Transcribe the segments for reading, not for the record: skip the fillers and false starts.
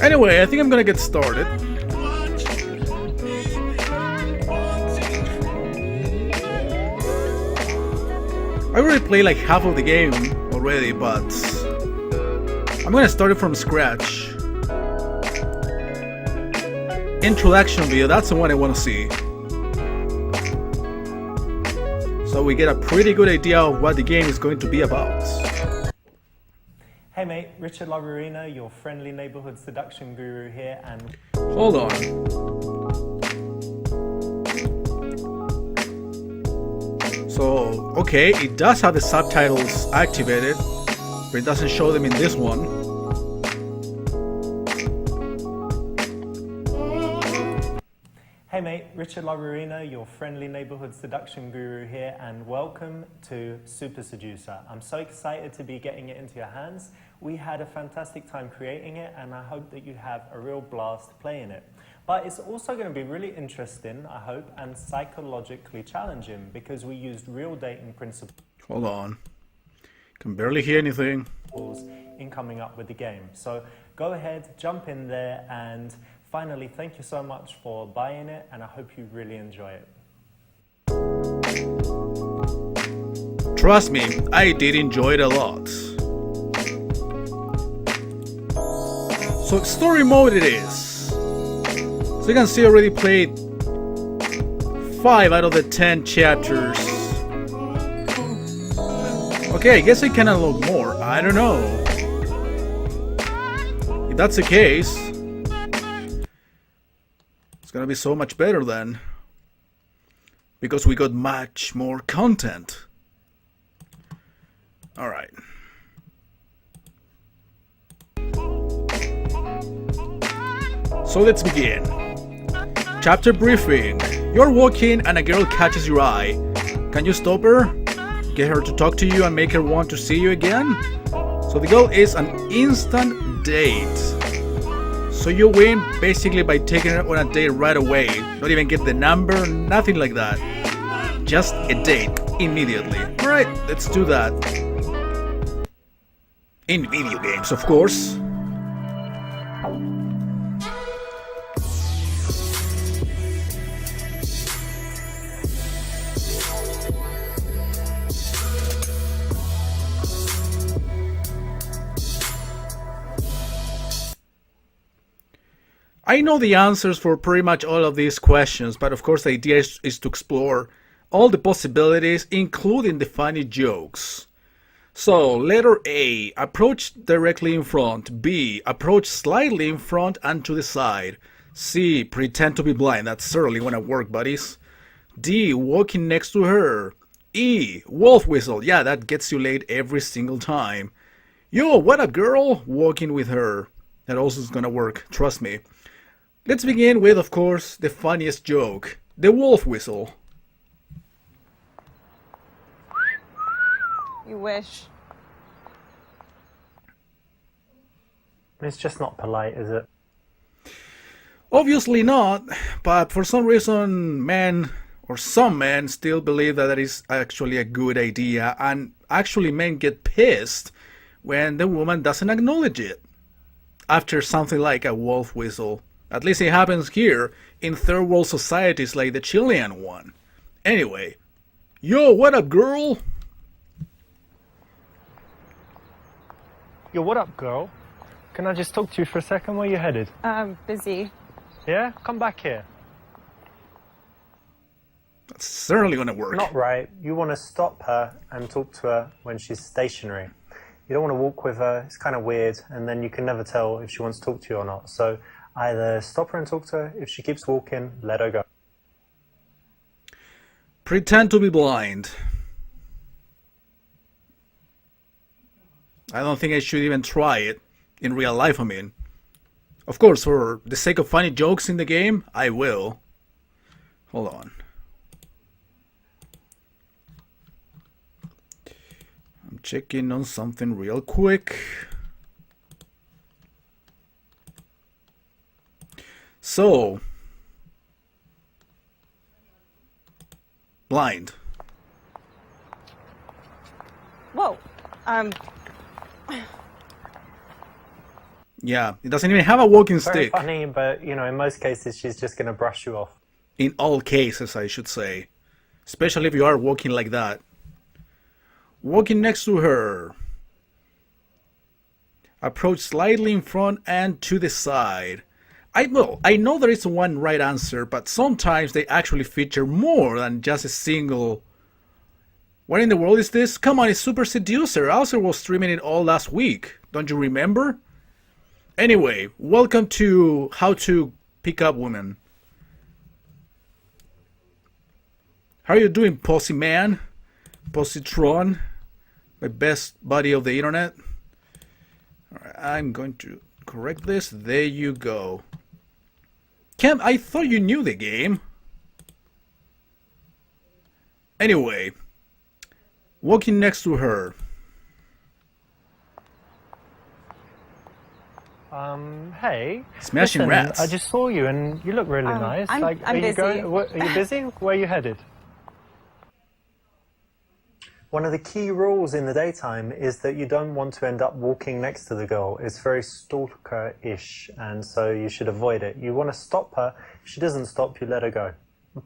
Anyway, I think I'm gonna get started. I already played like half of the game already, but I'm gonna start it from scratch. Introduction video, that's the one I want to see. So we get a pretty good idea of what the game is going to be about. Hey mate, Richard Laurina, your friendly neighborhood seduction guru here, and... Hold on. So, okay, it does have the subtitles activated, but it doesn't show them in this one. Hey mate, Richard Laurina, your friendly neighborhood seduction guru here, and welcome to Super Seducer. I'm so excited to be getting it into your hands. We had a fantastic time creating it, and I hope that you have a real blast playing it. But it's also going to be really interesting, I hope, and psychologically challenging, because we used real dating principles. Hold on. Can barely hear anything. In coming up with the game. So go ahead, jump in there, and finally, thank you so much for buying it, and I hope you really enjoy it. Trust me, I did enjoy it a lot. So story mode it is. So you can see I already played 5 out of the 10 chapters. Okay, I guess I can unlock more. I don't know. If that's the case, it's gonna be so much better then. Because we got much more content. Alright. So let's begin. Chapter briefing. You're walking and a girl catches your eye. Can you stop her? Get her to talk to you and make her want to see you again? So the goal is an instant date. So you win basically by taking her on a date right away. Don't even get the number, nothing like that. Just a date immediately. Alright, let's do that. In video games, of course. I know the answers for pretty much all of these questions, but of course the idea is to explore all the possibilities, including the funny jokes. So, letter A, approach directly in front. B, approach slightly in front and to the side. C, pretend to be blind. That's certainly gonna work, buddies. D, walking next to her. E, wolf whistle. Yeah, that gets you laid every single time. Yo, what up, girl? Walking with her. That also is gonna work, trust me. Let's begin with, of course, the funniest joke. The wolf whistle. You wish. It's just not polite, is it? Obviously not, but for some reason men, or some men, still believe that is actually a good idea, and actually men get pissed when the woman doesn't acknowledge it after something like a wolf whistle. At least it happens here, in third world societies like the Chilean one. Anyway, yo, what up, girl? Yo, what up, girl? Can I just talk to you for a second? Where you headed? Busy. Yeah? Come back here. That's certainly gonna work. Not right. You want to stop her and talk to her when she's stationary. You don't want to walk with her. It's kind of weird, and then you can never tell if she wants to talk to you or not. So either stop her and talk to her. If she keeps walking, let her go. Pretend to be blind. I don't think I should even try it in real life, I mean. Of course, for the sake of funny jokes in the game, I will. Hold on. I'm checking on something real quick. So, blind. Whoa. Yeah, it doesn't even have a walking Very stick. funny, but you know, in most cases, she's just going to brush you off. In all cases, I should say. Especially if you are walking like that. Walking next to her. Approach slightly in front and to the side. I know there is one right answer, but sometimes they actually feature more than just a single. What in the world is this? Come on, it's Super Seducer. I also was streaming it all last week. Don't you remember? Anyway, welcome to How to Pick Up Women. How are you doing, Posse Man? Positron? My best buddy of the internet. Alright, I'm going to correct this. There you go. Cam, I thought you knew the game. Anyway, walking next to her. Hey. Smashing listen, rats. I just saw you and you look really nice. I'm are you busy. are you busy? Where are you headed? One of the key rules in the daytime is that you don't want to end up walking next to the girl. It's very stalker-ish, and so you should avoid it. You want to stop her. If she doesn't stop, you let her go.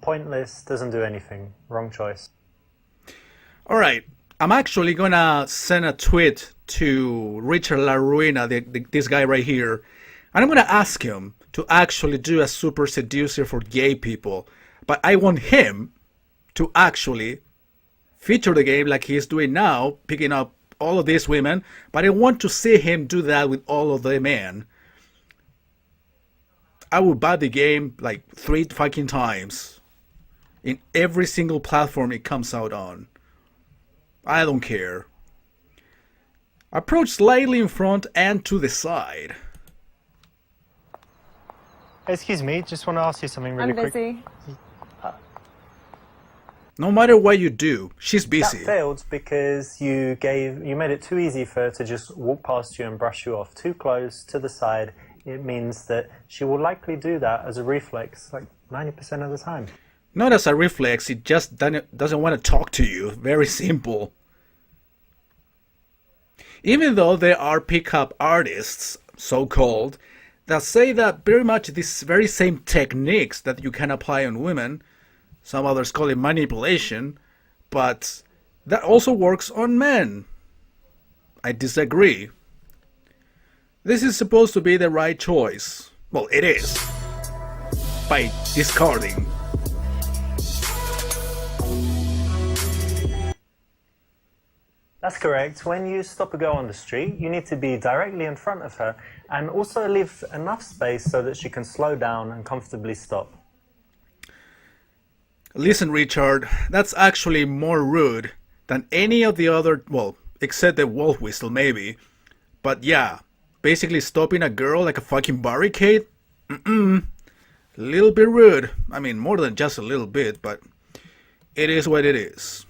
Pointless, doesn't do anything. Wrong choice. Alright, I'm actually gonna send a tweet to Richard La Ruina, this guy right here, and I'm gonna ask him to actually do a Super Seducer for gay people. But I want him to actually feature the game like he's doing now, picking up all of these women, but I want to see him do that with all of the men. I will buy the game like 3 fucking times in every single platform it comes out on. I don't care. Approach slightly in front and to the side. Excuse me, just want to ask you something really I'm quick. busy. No matter what you do, she's That busy. failed because you made it too easy for her to just walk past you and brush you off. Too close, to the side. It means that she will likely do that as a reflex, like 90% of the time. Not as a reflex, it just doesn't want to talk to you. Very simple. Even though there are pickup artists, so-called, that say that very much these very same techniques that you can apply on women, some others call it manipulation, but that also works on men. I disagree. This is supposed to be the right choice. Well, it is. By discarding. That's correct. When you stop a girl on the street, you need to be directly in front of her and also leave enough space so that she can slow down and comfortably stop. Listen, Richard, that's actually more rude than any of the other, well, except the wolf whistle maybe. But yeah, basically stopping a girl like a fucking barricade? A little bit rude. I mean, more than just a little bit, but it is what it is.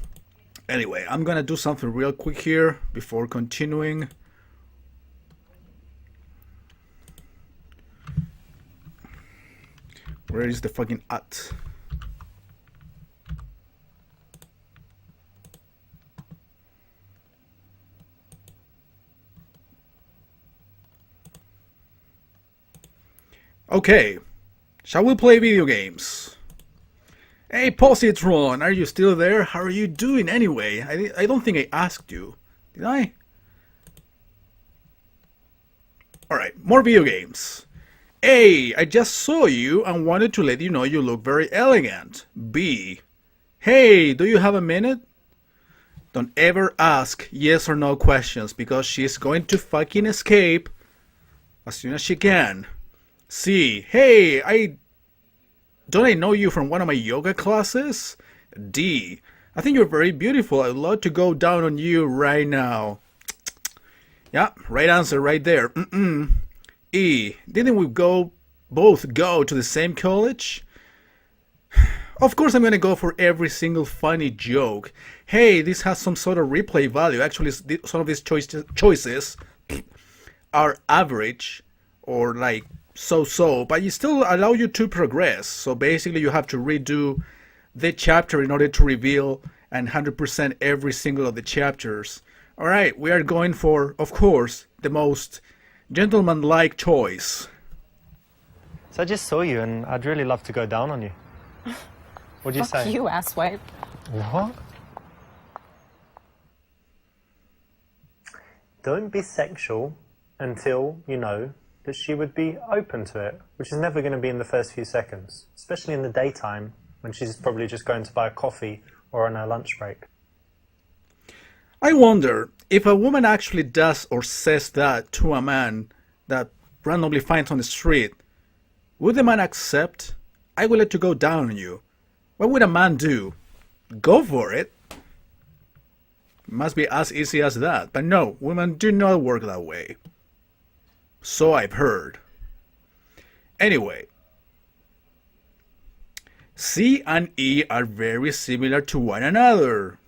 Anyway, I'm gonna do something real quick here before continuing. Where is the fucking at? Okay, shall we play video games? Hey, Positron, are you still there? How are you doing anyway? I don't think I asked you. Did I? Alright, more video games. A. I just saw you and wanted to let you know you look very elegant. B. Hey, do you have a minute? Don't ever ask yes or no questions because she's going to fucking escape as soon as she can. C. Hey, don't I know you from one of my yoga classes? D. I think you're very beautiful. I'd love to go down on you right now. Yeah, right answer right there. E. Didn't we both go to the same college? Of course I'm gonna go for every single funny joke. Hey, this has some sort of replay value. Actually, some of these choices are average or like so, but you still allow you to progress. So basically you have to redo the chapter in order to reveal and 100% every single of the chapters. Alright, we are going for, of course, the most Gentleman-like choice. So I just saw you and I'd really love to go down on you. What do you Fuck say? you, asswipe. What? Don't be sexual until you know that she would be open to it, which is never going to be in the first few seconds, especially in the daytime when she's probably just going to buy a coffee or on her lunch break. I wonder if a woman actually does or says that to a man that randomly finds on the street, would the man accept? I will let you go down on you. What would a man do? Go for it. Must be as easy as that. But no, women do not work that way. So I've heard. Anyway, C and E are very similar to one another.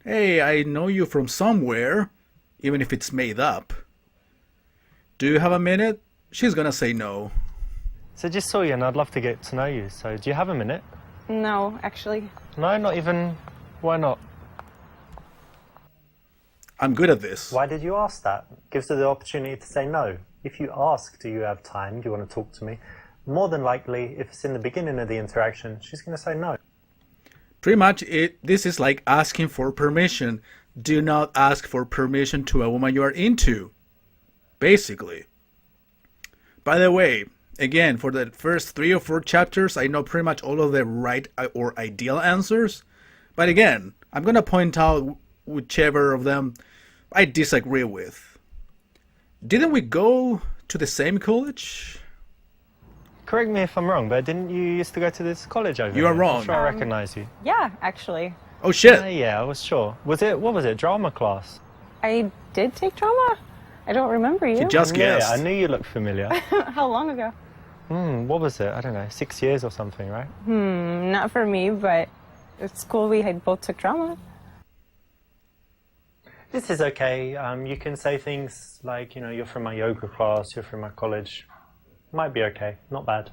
Hey, I know you from somewhere, even if it's made up. Do you have a minute? She's gonna say no. So just saw you and I'd love to get to know you. So do you have a minute? No, actually. No, not even. Why not? I'm good at this. Why did you ask that? Gives her the opportunity to say no. If you ask, do you have time? Do you want to talk to me? More than likely, if it's in the beginning of the interaction, she's going to say no. Pretty much this is like asking for permission. Do not ask for permission to a woman you are into. Basically. By the way, again, for the first 3 or 4 chapters, I know pretty much all of the right or ideal answers. But again, I'm going to point out whichever of them I disagree with. Didn't we go to the same college? Correct me if I'm wrong, but didn't you used to go to this college over here? You are wrong. I'm sure I recognise you. Yeah, actually. Oh shit! Yeah, I was sure. What was it, drama class? I did take drama? I don't remember you. You just guessed. Yeah, I knew you looked familiar. How long ago? What was it? I don't know, 6 years or something, right? Not for me, but at school we had both took drama. This is okay. You can say things like, you're from my yoga class, you're from my college. Might be okay, not bad.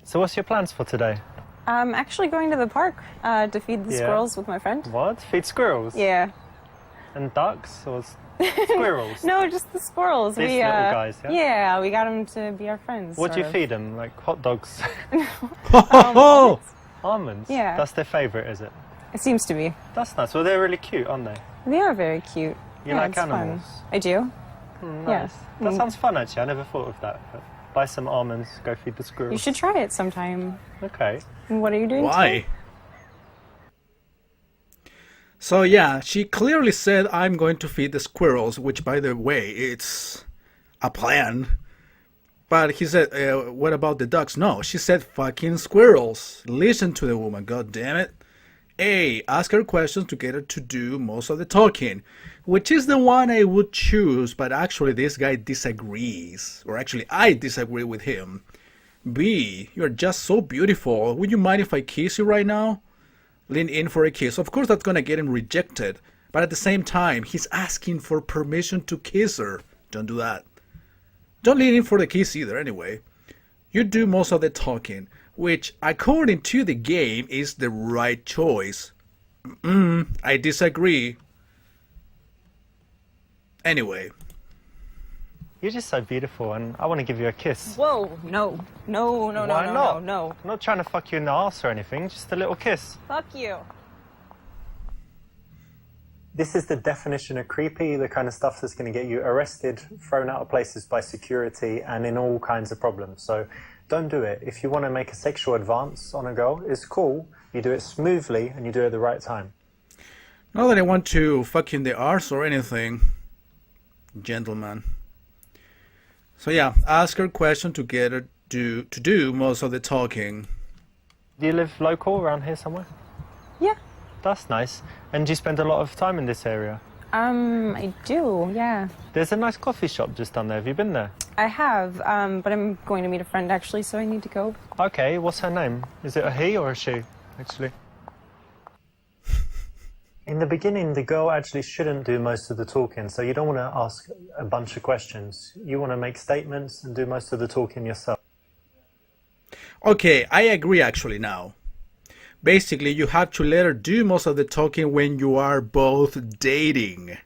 So what's your plans for today? I'm actually going to the park to feed the squirrels with my friend. What? Feed squirrels? Yeah. And ducks or squirrels? No, just the squirrels. These little guys, yeah? Yeah, we got them to be our friends. What do you sort of. feed them? Like hot dogs? Ho ho ho! Almonds? Yeah. That's their favourite, is it? It seems to be. That's nice. Well, they're really cute, aren't they? They are very cute. You yeah, like it's animals? Fun. I do. Nice. Yeah. That sounds fun, actually. I never thought of that. But buy some almonds, go feed the squirrels. You should try it sometime. Okay. And what are you doing Why? today? So yeah, she clearly said I'm going to feed the squirrels, which by the way, it's a plan. But he said, what about the ducks? No, she said fucking squirrels. Listen to the woman, god damn it. A, ask her questions to get her to do most of the talking, which is the one I would choose, but actually this guy disagrees. Or actually I disagree with him. B, you're just so beautiful. Would you mind if I kiss you right now? Lean in for a kiss. Of course that's gonna get him rejected, but at the same time, he's asking for permission to kiss her. Don't do that. Don't lean in for the kiss either, anyway. You do most of the talking, which, according to the game, is the right choice. I disagree. Anyway. You're just so beautiful, and I want to give you a kiss. Whoa, no. No, Why no, not? no. I'm not trying to fuck you in the ass or anything, just a little kiss. Fuck you. This is the definition of creepy, the kind of stuff that's going to get you arrested, thrown out of places by security, and in all kinds of problems. So don't do it. If you want to make a sexual advance on a girl, it's cool. You do it smoothly, and you do it at the right time. Not that I want to fuck you in the arse or anything, gentlemen. So yeah, ask her question to get her to do most of the talking. Do you live local around here somewhere? Yeah. That's nice. And do you spend a lot of time in this area? I do, yeah. There's a nice coffee shop just down there. Have you been there? I have, but I'm going to meet a friend actually, so I need to go. Okay, what's her name? Is it a he or a she, actually? In the beginning, the girl actually shouldn't do most of the talking, so you don't want to ask a bunch of questions. You want to make statements and do most of the talking yourself. Okay, I agree actually now. Basically, you have to let her do most of the talking when you are both dating.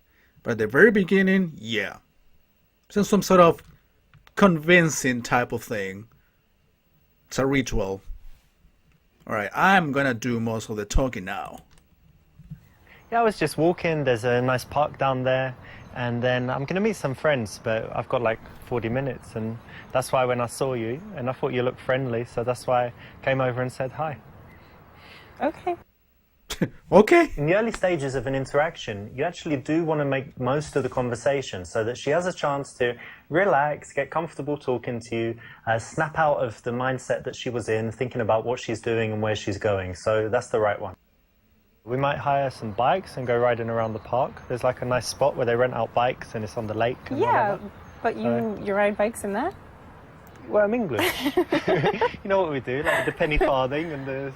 But at the very beginning, yeah. some sort of convincing type of thing. It's a ritual. Alright, I'm gonna do most of the talking now. Yeah, I was just walking. There's a nice park down there. And then I'm going to meet some friends, but I've got like 40 minutes. And that's why when I saw you, and I thought you looked friendly, so that's why I came over and said hi. Okay. Okay. In the early stages of an interaction, you actually do want to make most of the conversation so that she has a chance to relax, get comfortable talking to you, snap out of the mindset that she was in, thinking about what she's doing and where she's going. So that's the right one. We might hire some bikes and go riding around the park. There's like a nice spot where they rent out bikes and it's on the lake. And Yeah, whatever. but you ride bikes in that? Well, I'm English. You know what we do, like the penny farthing and the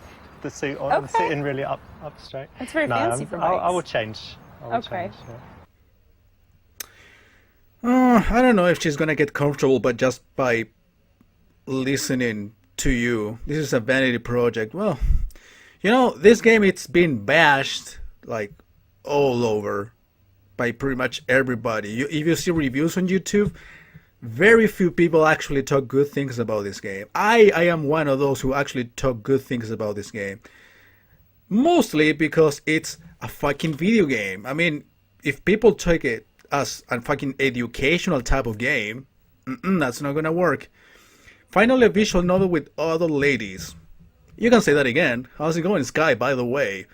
suit on and Okay. sitting really up straight. That's very fancy for bikes. I will change. I will Okay. change, yeah. I don't know if she's gonna get comfortable, but just by listening to you, this is a vanity project. Well, you know, this game, it's been bashed like all over by pretty much everybody. If you see reviews on YouTube, very few people actually talk good things about this game. I am one of those who actually talk good things about this game. Mostly because it's a fucking video game. I mean, if people take it as a fucking educational type of game, that's not gonna work. Finally, a visual novel with other ladies. You can say that again. How's it going, Sky, by the way?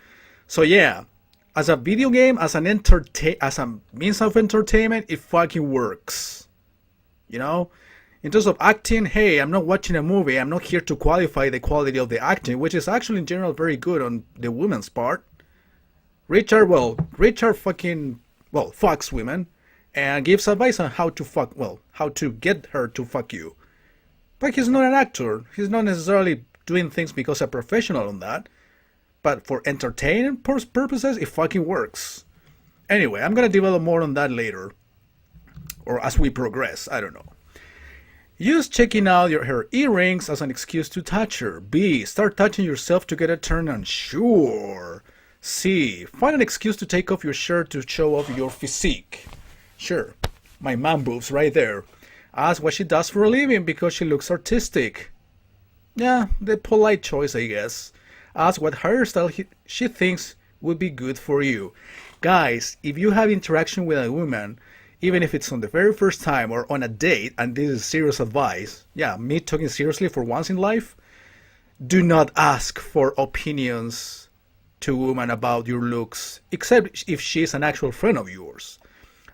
So yeah, as a video game, as a means of entertainment, it fucking works. You know? In terms of acting, hey, I'm not watching a movie. I'm not here to qualify the quality of the acting, which is actually in general very good on the women's part. Richard fucking, fucks women and gives advice on how to get her to fuck you. But he's not an actor. He's not necessarily doing things because a professional on that. But for entertainment purposes, it fucking works. Anyway, I'm gonna develop more on that later. Or as we progress, I don't know. Use checking out her earrings as an excuse to touch her. B. Start touching yourself to get a turn on. Sure. C. Find an excuse to take off your shirt to show off your physique. Sure. My man boobs right there. Ask what she does for a living because she looks artistic. Yeah, the polite choice, I guess. Ask what hairstyle she thinks would be good for you. Guys, if you have interaction with a woman, even if it's on the very first time or on a date, and this is serious advice, yeah, me talking seriously for once in life, do not ask for opinions to a woman about your looks, except if she's an actual friend of yours.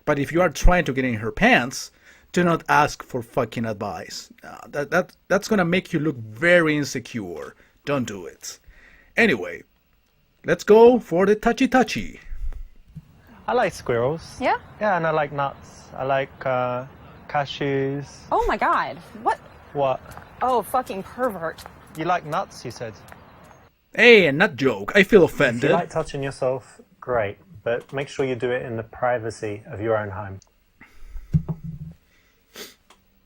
But if you are trying to get in her pants, do not ask for fucking advice. That's gonna make you look very insecure. Don't do it. Anyway, let's go for the touchy. I like squirrels. Yeah? Yeah, and I like nuts. I like cashews. Oh my god. What? What? Oh, fucking pervert. You like nuts, you said? Hey, a nut joke. I feel If offended. you like touching yourself, great. But make sure you do it in the privacy of your own home.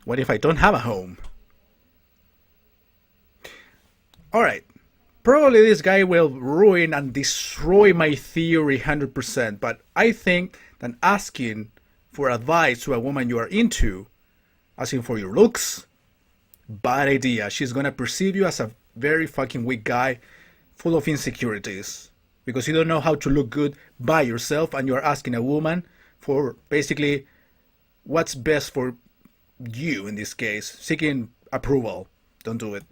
What if I don't have a home? Alright. Probably this guy will ruin and destroy my theory 100%, but I think that asking for advice to a woman you are into, asking for your looks, bad idea. She's gonna perceive you as a very fucking weak guy full of insecurities because you don't know how to look good by yourself and you're asking a woman for basically what's best for you in this case, seeking approval. Don't do it.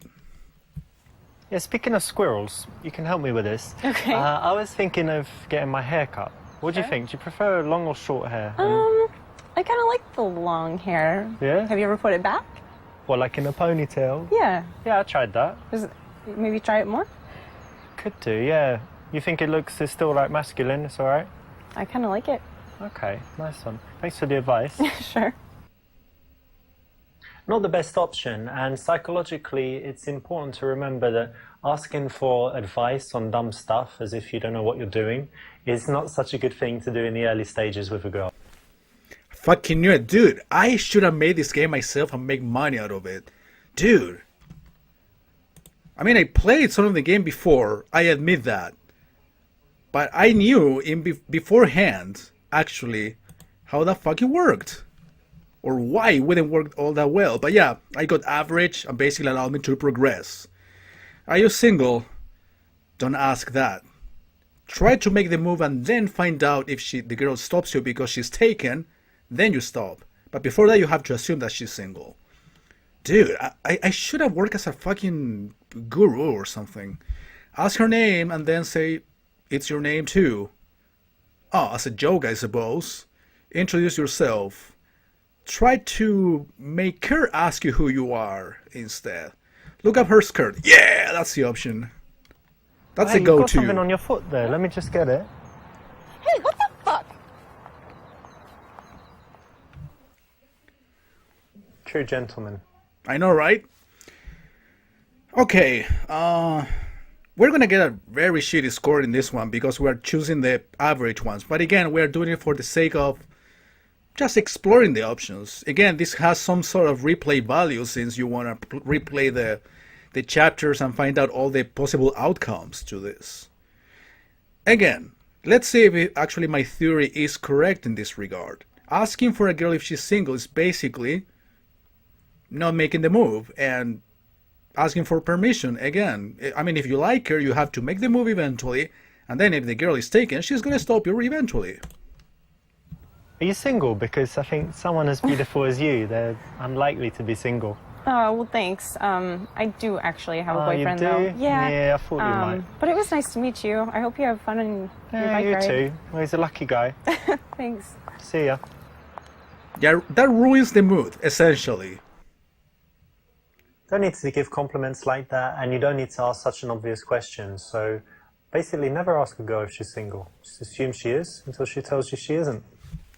Yeah, speaking of squirrels, you can help me with this. Okay. I was thinking of getting my hair cut. What do you Sure. think? Do you prefer long or short hair? I kind of like the long hair. Yeah? Have you ever put it back? What, like in a ponytail? Yeah. Yeah, I tried that. Maybe try it more? Could do, yeah. You think it's still like masculine, it's alright? I kind of like it. Okay, nice one. Thanks for the advice. Sure. Not the best option, and psychologically it's important to remember that asking for advice on dumb stuff as if you don't know what you're doing is not such a good thing to do in the early stages with a girl. Fucking knew it, dude. I should have made this game myself and make money out of it. Dude. I mean, I played some of the game before, I admit that. But I knew beforehand, actually, how that fucking worked. or why it wouldn't work all that well. But yeah, I got average and basically allowed me to progress. Are you single? Don't ask that. Try to make the move and then find out if the girl stops you because she's taken, then you stop. But before that, you have to assume that she's single. Dude, I should have worked as a fucking guru or something. Ask her name and then say, it's your name too. Oh, as a joke, I suppose. Introduce yourself. Try to make her ask you who you are instead. Look up her skirt. Yeah, that's the option. That's Hey, the you've got go-to. something on your foot there. Let me just get it. Hey, what the fuck? True gentleman. I know, right? Okay, we're gonna get a very shitty score in this one because we're choosing the average ones. But again, we're doing it for the sake of just exploring the options. Again, this has some sort of replay value since you want to replay the chapters and find out all the possible outcomes to this. Again, let's see if actually my theory is correct in this regard. Asking for a girl if she's single is basically not making the move, and asking for permission again. I mean, if you like her, you have to make the move eventually, and then if the girl is taken, she's gonna stop you eventually. Are you single? Because I think someone as beautiful as you, they're unlikely to be single. Oh, well, thanks. I do actually have a Oh, you boyfriend, do? though. Yeah, I thought you might. But it was nice to meet you. I hope you have fun on your Yeah, bike you ride. too. Well, he's a lucky guy. Thanks. See ya. Yeah, that ruins the mood, essentially. Don't need to give compliments like that, and you don't need to ask such an obvious question. So basically, never ask a girl if she's single. Just assume she is until she tells you she isn't.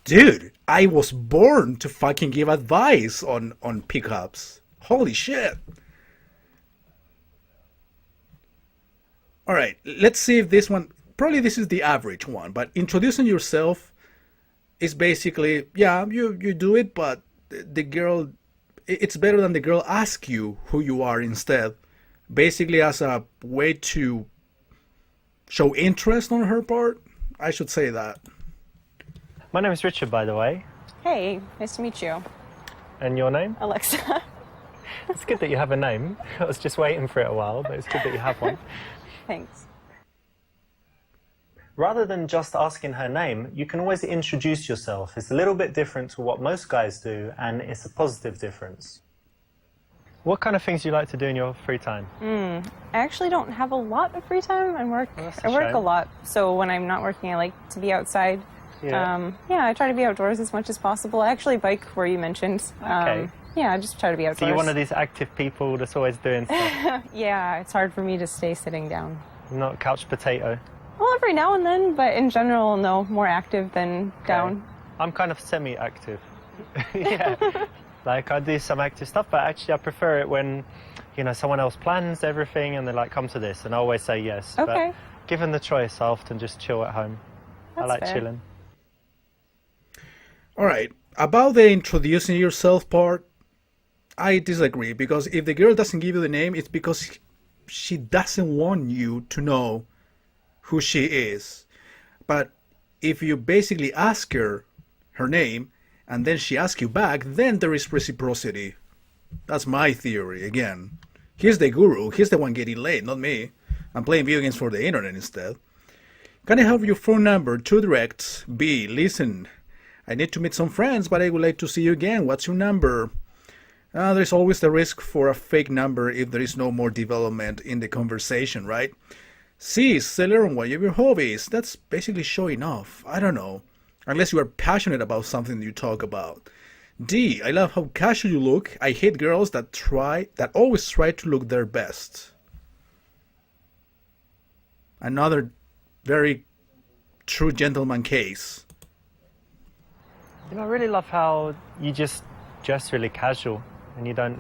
Dude, I was born to fucking give advice on pickups. Holy shit. Alright, let's see if this one, probably this is the average one, but introducing yourself is basically, yeah, you do it, but the girl, it's better than the girl ask you who you are instead. Basically as a way to show interest on her part, I should say that. My name is Richard, by the way. Hey, nice to meet you. And your name? Alexa. It's good that you have a name. I was just waiting for it a while, but it's good that you have one. Thanks. Rather than just asking her name, you can always introduce yourself. It's a little bit different to what most guys do, and it's a positive difference. What kind of things do you like to do in your free time? I actually don't have a lot of free time. I work that's I a work shame. a lot, so when I'm not working, I like to be outside. Yeah. I try to be outdoors as much as possible. I actually bike where you mentioned. Okay. Yeah, I just try to be So outdoors. you're one of these active people that's always doing stuff. Yeah, it's hard for me to stay sitting down. Not couch potato. Well, every now and then, but in general, no, more active than down. I'm kind of semi-active. Yeah. Like I do some active stuff, but actually I prefer it when, someone else plans everything and they're like, come to this, and I always say yes. Okay. But given the choice, I often just chill at home. I That's like fair. chilling. Alright, about the introducing yourself part, I disagree, because if the girl doesn't give you the name, it's because she doesn't want you to know who she is. But if you basically ask her name, and then she asks you back, then there is reciprocity. That's my theory, again. He's the guru, he's the one getting laid, not me. I'm playing video games for the internet instead. Can I have your phone number? 2 directs. B. Listen, I need to meet some friends, but I would like to see you again. What's your number? There's always the risk for a fake number if there is no more development in the conversation, right? C. Say learn one of your hobbies. That's basically showing off. I don't know. Unless you are passionate about something you talk about. D. I love how casual you look. I hate girls that always try to look their best. Another very true gentleman case. I really love how you just dress really casual, and you don't.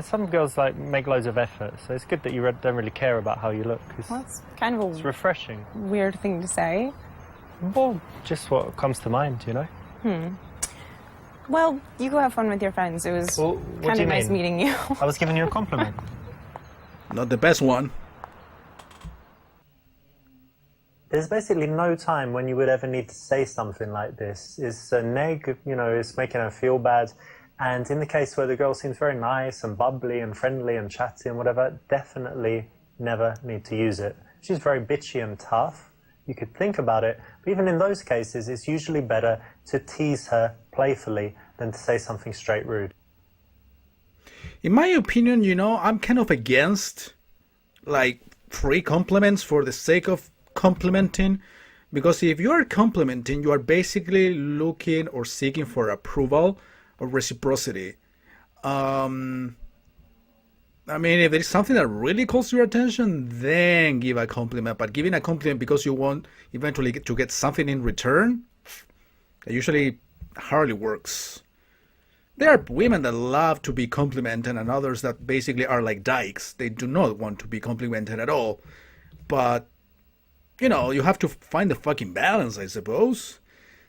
Some girls like make loads of effort, so it's good that you don't really care about how you look. Well, that's kind of It's a refreshing. weird thing to say. Well, just what comes to mind, Well, you go have fun with your friends. It was Well, what kind do of you nice mean? meeting you. I was giving you a compliment. Not the best one. There's basically no time when you would ever need to say something like this. Is a neg, is making her feel bad. And in the case where the girl seems very nice and bubbly and friendly and chatty and whatever, definitely never need to use it. She's very bitchy and tough. You could think about it, but even in those cases, it's usually better to tease her playfully than to say something straight rude. In my opinion, I'm kind of against like free compliments for the sake of complimenting, because if you are complimenting, you are basically looking or seeking for approval or reciprocity. I mean, if there is something that really calls your attention, then give a compliment. But giving a compliment because you want eventually to get something in return, it usually hardly works. There are women that love to be complimented and others that basically are like dykes. They do not want to be complimented at all. But, you have to find the fucking balance, I suppose.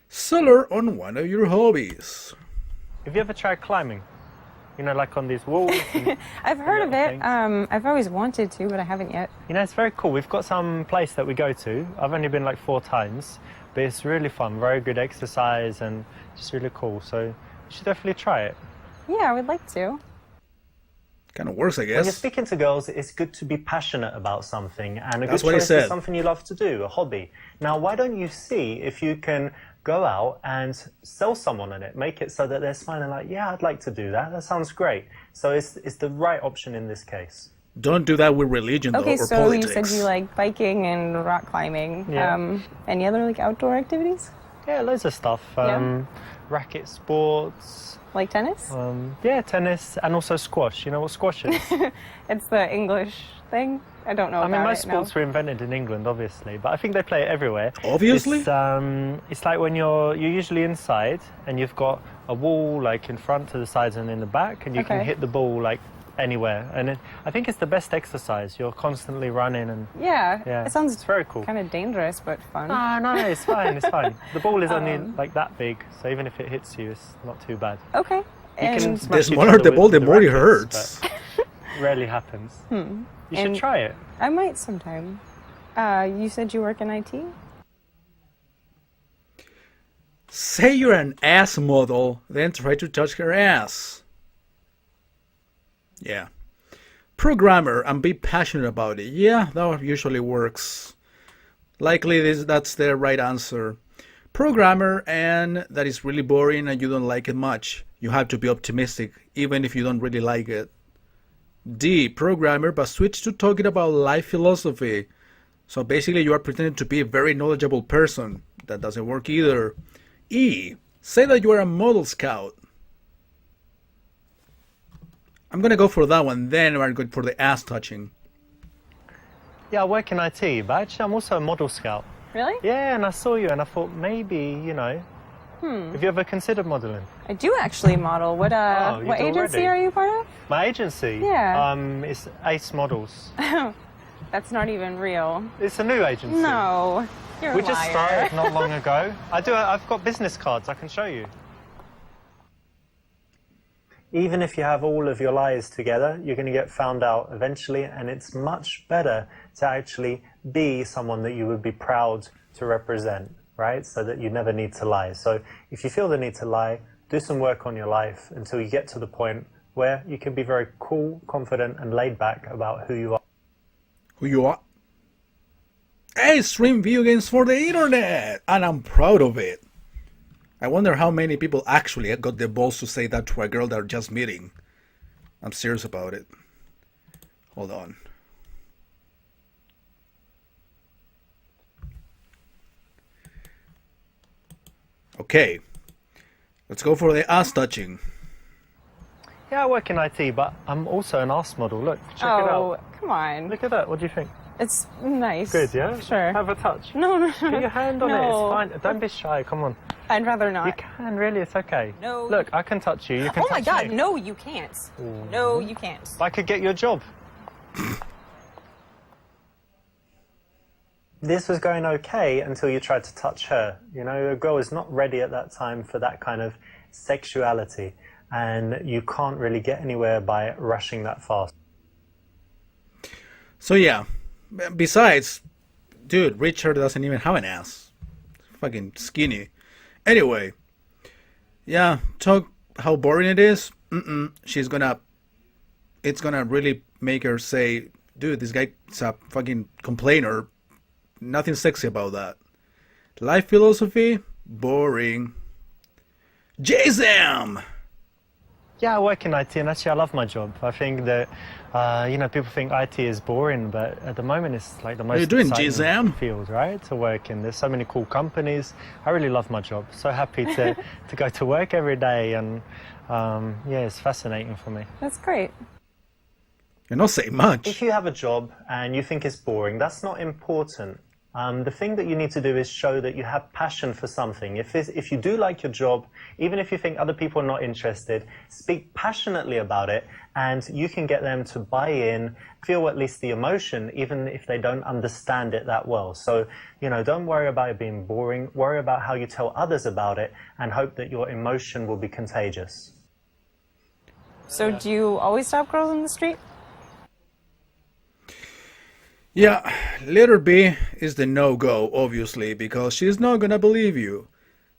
Settle on one of your hobbies. Have you ever tried climbing? Like on these walls? I've heard of it. I've always wanted to, but I haven't yet. It's very cool. We've got some place that we go to. I've only been like 4 times, but it's really fun. Very good exercise and just really cool. So you should definitely try it. Yeah, I would like to. Kind of works, I When you're guess. speaking to girls, it's good to be passionate about something, and a That's good what he choice said. is something you love to do, a hobby. Now, why don't you see if you can go out and sell someone on it, make it so that they're smiling like, yeah, I'd like to do that. That sounds great. So it's the right option in this case. Don't do that with religion, though, Okay, or so politics. you said you like biking and rock climbing. Yeah. Any other like outdoor activities? Yeah, loads of stuff. Yeah. Racket sports. Like tennis? Yeah, tennis and also squash. You know what squash is? It's the English thing. I don't know I about mean, most it, no. sports were invented in England, obviously, but I think they play it everywhere. Obviously? It's like when you're usually inside and you've got a wall like in front, to the sides, and in the back, and you can Okay. hit the ball like anywhere. And I think it's the best exercise. You're constantly running and Yeah, yeah, it sounds it's very cool. kind of dangerous, but fun. No, it's fine. It's fine. The ball is only like that big, so even if it hits you, it's not too bad. Okay. You can And smash The each smaller other the with ball, the more it rackets, hurts. but rarely happens. You should And- try it. I might sometime. You said you work in IT? Say you're an ass model, then try to touch her ass. Yeah. Programmer and be passionate about it. Yeah, that usually works. Likely that's the right answer. Programmer, and that is really boring and you don't like it much. You have to be optimistic, even if you don't really like it. D, programmer, but switch to talking about life philosophy. So basically you are pretending to be a very knowledgeable person. That doesn't work either. E, say that you are a model scout. I'm gonna go for that one, then I'm going for the ass touching. Yeah, I work in IT, but actually I'm also a model scout. Really? Yeah, and I saw you and I thought maybe, have you ever considered modeling? I do actually model. What you what do agency already? are you part of? My agency? Yeah. It's Ace Models. That's not even real. It's a new agency. No, you're We a just liar. started not long ago. I've got business cards, I can show you. Even if you have all of your lies together, you're going to get found out eventually, and it's much better to actually be someone that you would be proud to represent, right? So that you never need to lie. So if you feel the need to lie, do some work on your life until you get to the point where you can be very cool, confident, and laid back about who you are. Who you are? I stream video games for the internet, and I'm proud of it. I wonder how many people actually got the balls to say that to a girl they're just meeting. I'm serious about it. Hold on. Okay. Let's go for the ass touching. Yeah, I work in IT, but I'm also an arse model. Look, check it Oh, out. come on. Look at that. What do you think? It's nice. Good, yeah? Sure. Have a touch. No, no, Put your hand on it. No. It's fine. Don't be shy. Come on. I'd rather not. You can, really. It's okay. No. Look, I can touch you. You can Oh my touch God! me. No, you can't. No, you can't. I could get you a job. This was going okay until you tried to touch her. A girl is not ready at that time for that kind of sexuality, and you can't really get anywhere by rushing that fast. So yeah, besides, Dude, Richard doesn't even have an ass. Fucking skinny. Anyway, yeah, talk how boring it is. She's gonna. It's gonna really make her say, dude, this guy's a fucking complainer. Nothing sexy about that. Life philosophy? Boring. JSAM! Yeah, I work in IT, and actually I love my job. I think that, people think IT is boring, but at the moment it's like the most you doing, exciting Jizam? field, right, to work in. There's so many cool companies. I really love my job. So happy to go to work every day, and it's fascinating for me. That's great. You're not saying much. If you have a job and you think it's boring, that's not important. The thing that you need to do is show that you have passion for something. If you do like your job, even if you think other people are not interested, speak passionately about it, and you can get them to buy in, feel at least the emotion, even if they don't understand it that well. So, don't worry about it being boring. Worry about how you tell others about it, and hope that your emotion will be contagious. So do you always stop girls on the street? Yeah, letter B is the no-go, obviously, because she's not gonna believe you.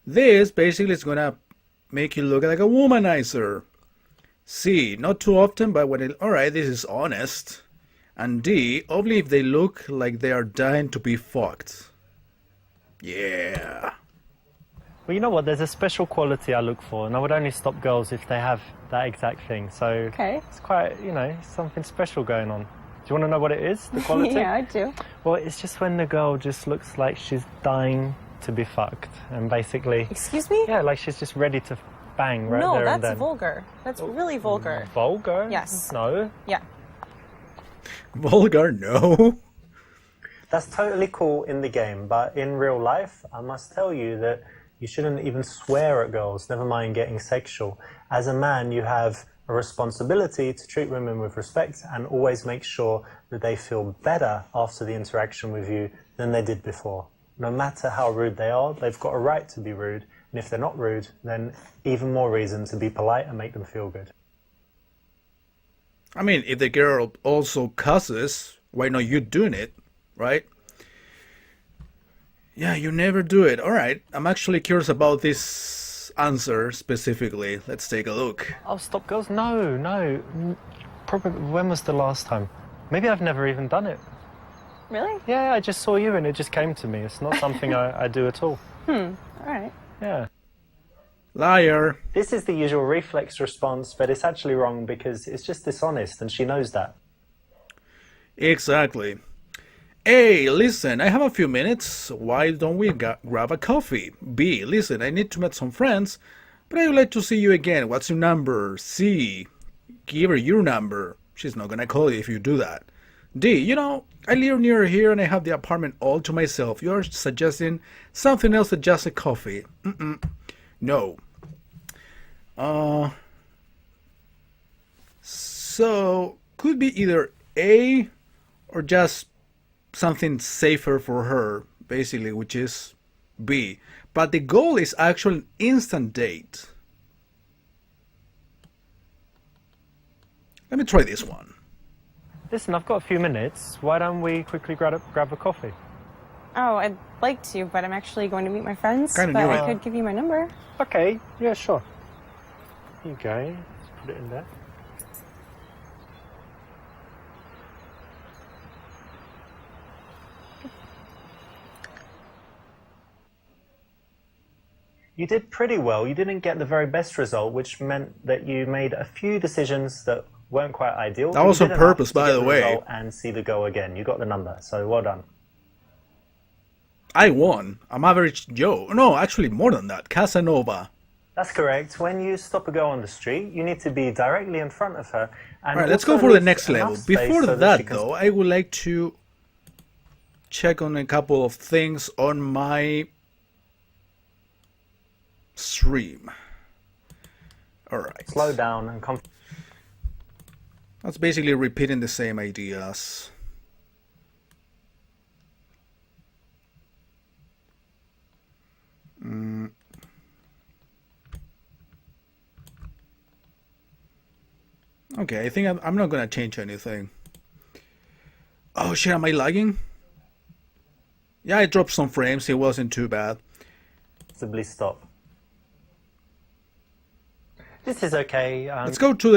This basically is gonna make you look like a womanizer. C, not too often, but when alright, this is honest. And D, only if they look like they are dying to be fucked. Yeah. Well, you know what? There's a special quality I look for, and I would only stop girls if they have that exact thing. So Okay. it's quite, something special going on. Do you want to know what it is, the quality? Yeah, I do. Well, it's just when the girl just looks like she's dying to be fucked. And basically, Excuse me? yeah, like she's just ready to bang right No, there and that's then. vulgar. That's really vulgar. Vulgar? Yes. No. Yeah. Vulgar, no. That's totally cool in the game, but in real life, I must tell you that you shouldn't even swear at girls, never mind getting sexual. As a man, you have a responsibility to treat women with respect and always make sure that they feel better after the interaction with you than they did before. No matter how rude they are, they've got a right to be rude, and if they're not rude, then even more reason to be polite and make them feel good. I mean, if the girl also cusses, why not you doing it, right? Yeah, you never do it. Alright, I'm actually curious about this answer specifically. Let's take a look. Oh, stop girls? No. Probably, when was the last time? Maybe I've never even done it. Really? Yeah, I just saw you and it just came to me. It's not something I do at all. All right. Yeah. Liar. This is the usual reflex response, but it's actually wrong because it's just dishonest and she knows that. Exactly. A, listen, I have a few minutes. Why don't we grab a coffee? B, listen, I need to meet some friends, but I would like to see you again. What's your number? C, give her your number. She's not gonna call you if you do that. D, I live near here and I have the apartment all to myself. You're suggesting something else than just a coffee. No. So, could be either A or just something safer for her, basically, which is B. But the goal is actually an instant date. Let me try this one. Listen, I've got a few minutes. Why don't we quickly grab a coffee? Oh, I'd like to, but I'm actually going to meet my friends. Kinda But knew I it. could give you my number. Okay, yeah, sure. Here you go. Let's put it in there. You did pretty well. You didn't get the very best result, which meant that you made a few decisions that weren't quite ideal. That was You on did enough purpose, to by get the way. result and see the go again. You got the number, so well done. I won. I'm average Joe. No, actually more than that. Casanova. That's correct. When you stop a girl on the street, you need to be directly in front of her. And Alright, let's also go for the leave next enough level. space Before so that, she can- though, I would like to check on a couple of things on my stream. Alright. slow down and come. That's basically repeating the same ideas. Okay, I think I'm not gonna change anything. Oh shit, am I lagging? Yeah, I dropped some frames. It wasn't too bad. Possibly stop. This is okay. Let's go to